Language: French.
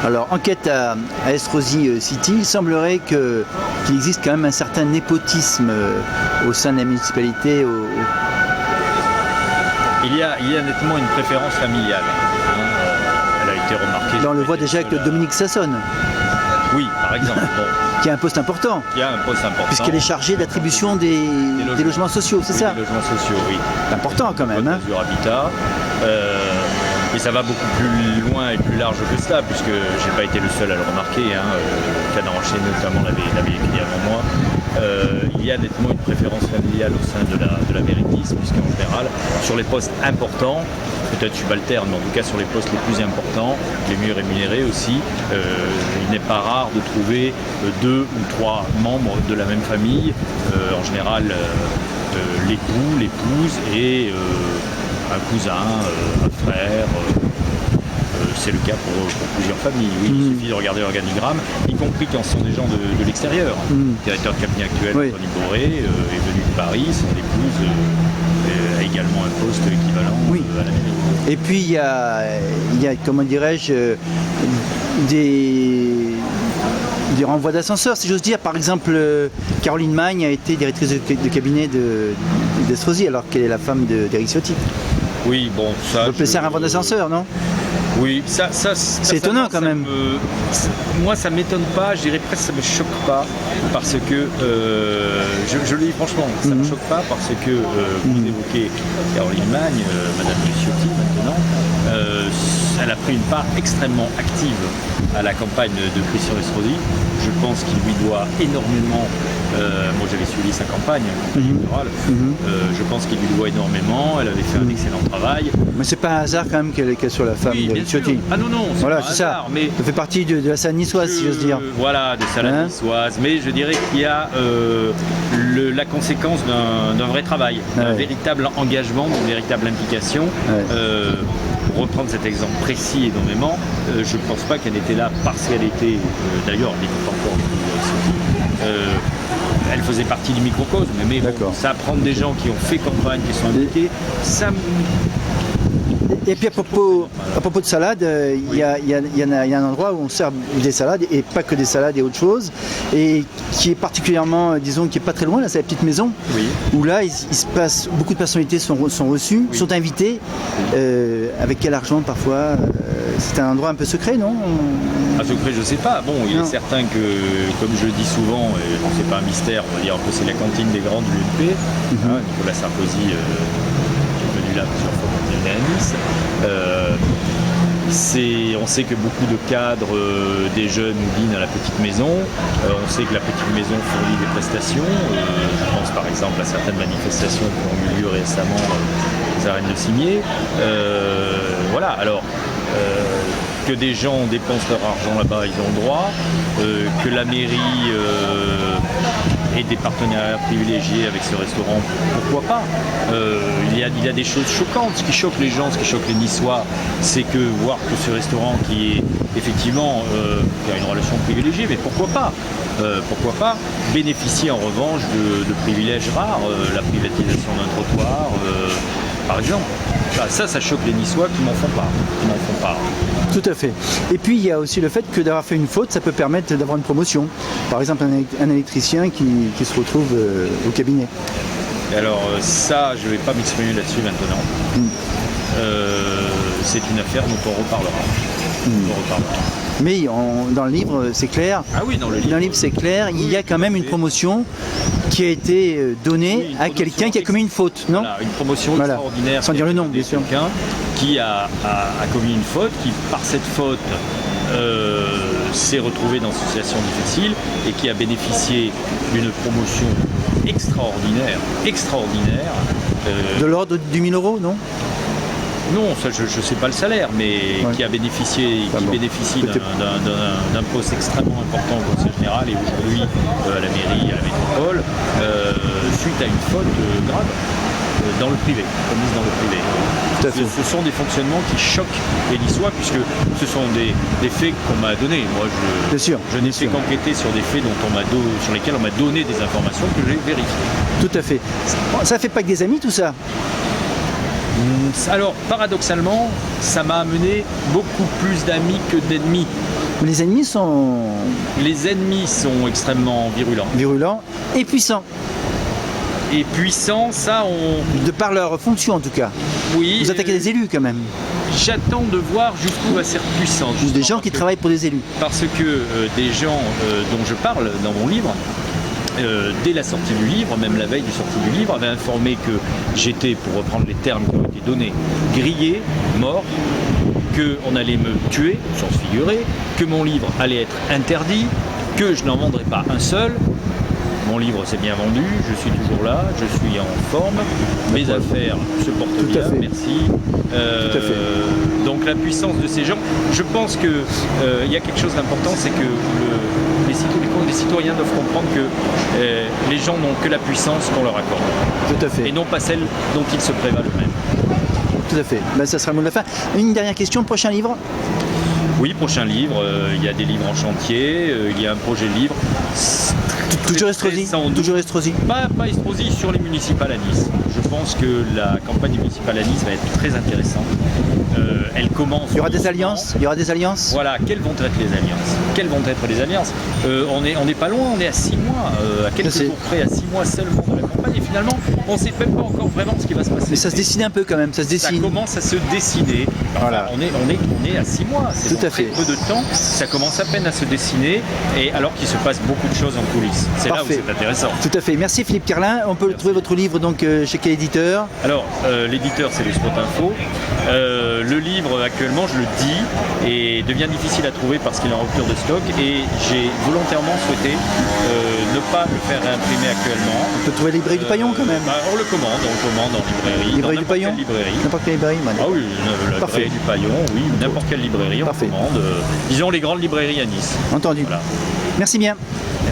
Alors, enquête à Estrosi City, il semblerait qu'il existe quand même un certain népotisme au sein de la municipalité. Il y a nettement une préférence familiale. Elle a été remarquée. Là, on le voit déjà avec Dominique Sassonne. Oui, par exemple. Bon. Qui a un poste important. Qui a un poste important. Puisqu'elle est chargée d'attribution des logements sociaux, c'est ça? Des logements sociaux, oui. C'est important quand même. Hein. Habitat. Et ça va beaucoup plus loin et plus large que cela, puisque je n'ai pas été le seul à le remarquer. Canard enchaîné notamment l'avait écrit avant moi. Il y a nettement une préférence familiale au sein de la mairie de Nice, puisqu'en général, sur les postes importants, peut-être subalternes, mais en tout cas sur les postes les plus importants, les mieux rémunérés aussi, il n'est pas rare de trouver 2 ou 3 membres de la même famille, en général l'époux, l'épouse et un cousin, un frère. C'est le cas pour plusieurs familles. Oui, il suffit de regarder l'organigramme, y compris quand ce sont des gens de l'extérieur. Le directeur de cabinet actuel, Tony Boré, est venu de Paris, son épouse a également un poste équivalent à la mairie. Et puis il y a comment dirais-je, des renvois d'ascenseurs, si j'ose dire. Par exemple, Caroline Magne a été directrice de cabinet d'Estrosi, alors qu'elle est la femme d'Éric Ciotti. Oui, bon, ça... C'est un renvoi d'ascenseur, non? Oui, ça c'est étonnant quand même. Moi, ça ne m'étonne pas, je dirais presque ça ne me choque pas, parce que, je le dis franchement, ça ne me choque pas, parce que vous évoquez Caroline Magne, Madame Ciotti maintenant, elle a pris une part extrêmement active à la campagne de Christian Estrosi. Je pense qu'il lui doit énormément, moi j'avais suivi sa campagne électorale, je pense qu'il lui doit énormément, elle avait fait un excellent travail. Mais c'est pas un hasard quand même qu'elle soit la femme de Ciotti. Ah non, non, voilà, c'est ça. Mais ça fait partie de la salade niçoise, si j'ose dire. Voilà, de salade niçoise. Mais je dirais qu'il y a la conséquence d'un vrai travail, d'un véritable engagement, d'une véritable implication. Pour reprendre cet exemple précis et nommément, je ne pense pas qu'elle était là parce qu'elle était, d'ailleurs, elle n'était pas encore elle faisait partie du microcosme, mais bon, ça apprend des gens qui ont fait campagne, qui sont impliqués, ça... Et puis à propos de salade, il y a un endroit où on sert des salades, et pas que des salades et autre chose, et qui est particulièrement, disons, qui est pas très loin, là c'est la petite maison, où là il se passe, beaucoup de personnalités sont reçues, sont invitées, avec quel argent parfois, c'est un endroit un peu secret, non? Un secret, je sais pas. Bon, il est certain que, comme je le dis souvent, et bon, c'est pas un mystère, on va dire que c'est la cantine des grands de l'UNP, Nicolas Sarkozy, là plusieurs fois quand il est à Nice. On sait que beaucoup de cadres des jeunes dînent à la petite maison. On sait que la petite maison fournit des prestations. Je pense par exemple à certaines manifestations qui ont eu lieu récemment aux arènes de Cimiez. Voilà, alors que des gens dépensent leur argent là-bas, ils ont le droit. Que la mairie et des partenariats privilégiés avec ce restaurant, pourquoi pas. Il y a des choses choquantes. Ce qui choque les gens, ce qui choque les Niçois, c'est que voir que ce restaurant qui est effectivement qui a une relation privilégiée, mais pourquoi pas bénéficier en revanche de privilèges rares, la privatisation d'un trottoir, par exemple. Ça choque les Niçois qui m'en font part. Tout à fait. Et puis il y a aussi le fait que d'avoir fait une faute, ça peut permettre d'avoir une promotion. Par exemple, un électricien qui se retrouve au cabinet. Et alors ça, je ne vais pas m'exprimer là-dessus maintenant. C'est une affaire dont on reparlera. Mais dans le livre, c'est clair. Ah oui, dans le livre c'est clair. Il y a quand même une promotion qui a été donnée à quelqu'un qui a commis une faute, non? Voilà, une promotion extraordinaire. Sans dire le nom, bien sûr. Quelqu'un qui a commis une faute, qui par cette faute s'est retrouvé dans une situation difficile et qui a bénéficié d'une promotion extraordinaire. De l'ordre du 1000 €, non? Non, ça, je ne sais pas le salaire, mais qui bénéficie d'un poste extrêmement important au Conseil général et aujourd'hui à la mairie, à la métropole, suite à une faute grave dans le privé, commise dans le privé. Ce sont des fonctionnements qui choquent les Niçois, puisque ce sont des faits qu'on m'a donnés. Moi, je n'ai fait qu'enquêter sur des faits sur lesquels on m'a donné des informations que j'ai vérifiées. Tout à fait. Ça fait pas que des amis, tout ça? Alors, paradoxalement, ça m'a amené beaucoup plus d'amis que d'ennemis. Les ennemis sont Les ennemis sont extrêmement virulents et puissants, et puissants, ça de par leur fonction en tout cas. oui. Vous attaquez des élus quand même, J'attends de voir jusqu'où va cette puissance. des gens qui travaillent pour des élus. Parce que des gens dont je parle dans mon livre, dès la sortie du livre, même la veille de sortie du livre, avaient informé que j'étais, pour reprendre les termes qui ont été donnés, grillé, mort, qu'on allait me tuer, sens figuré, que mon livre allait être interdit, que je n'en vendrais pas un seul. Mon livre s'est bien vendu, je suis toujours là, je suis en forme, mes affaires se portent Tout à bien, fait. merci. Tout à fait. Donc la puissance de ces gens, je pense que il y a quelque chose d'important, c'est que les citoyens doivent comprendre que les gens n'ont que la puissance qu'on leur accorde, Tout à fait. et non pas celle dont ils se prévalent eux-mêmes. Tout à fait. Ben, ça sera le mot de la fin. Une dernière question, prochain livre. Oui, prochain livre, il y a des livres en chantier, il y a un projet de livre. Toujours Estrosi. Toujours Estrosi. Pas Estrosi, sur les municipales à Nice. Je pense que la campagne municipale à Nice va être très intéressante. Elle commence. Il y aura des alliances. Il y aura des alliances. Voilà, quelles vont être les alliances? Quelles vont être les alliances? On n'est pas loin, on est à 6 mois, à quelques sais. jours près, à 6 mois seulement de la campagne, et finalement, on ne sait même pas encore vraiment ce qui va se passer. Mais ça se dessine un peu quand même. Ça se Ça dessine. commence à se dessiner. Enfin, Voilà. on est à 6 mois, c'est Tout dans à très fait. peu de temps, ça commence à peine à se dessiner, et alors qu'il se passe beaucoup de choses en coulisses. C'est là où Parfait. c'est intéressant. Tout à fait. Merci Philippe Carlin. On peut trouver votre livre donc chez quel éditeur? Alors, l'éditeur, c'est le Spot Info. Le livre, actuellement, je le dis, et devient difficile à trouver parce qu'il est en rupture de stock, et j'ai volontairement souhaité ne pas le faire réimprimer actuellement. On peut trouver la librairie du Paillon quand même. Bah, on le commande en librairie. Librairie dans du n'importe Paillon. quelle librairie. N'importe quelle librairie. Voilà. Ah oui, la Parfait. librairie du Paillon, oui, n'importe quelle librairie, on Parfait. commande. Disons les grandes librairies à Nice. Entendu. Voilà. Merci bien.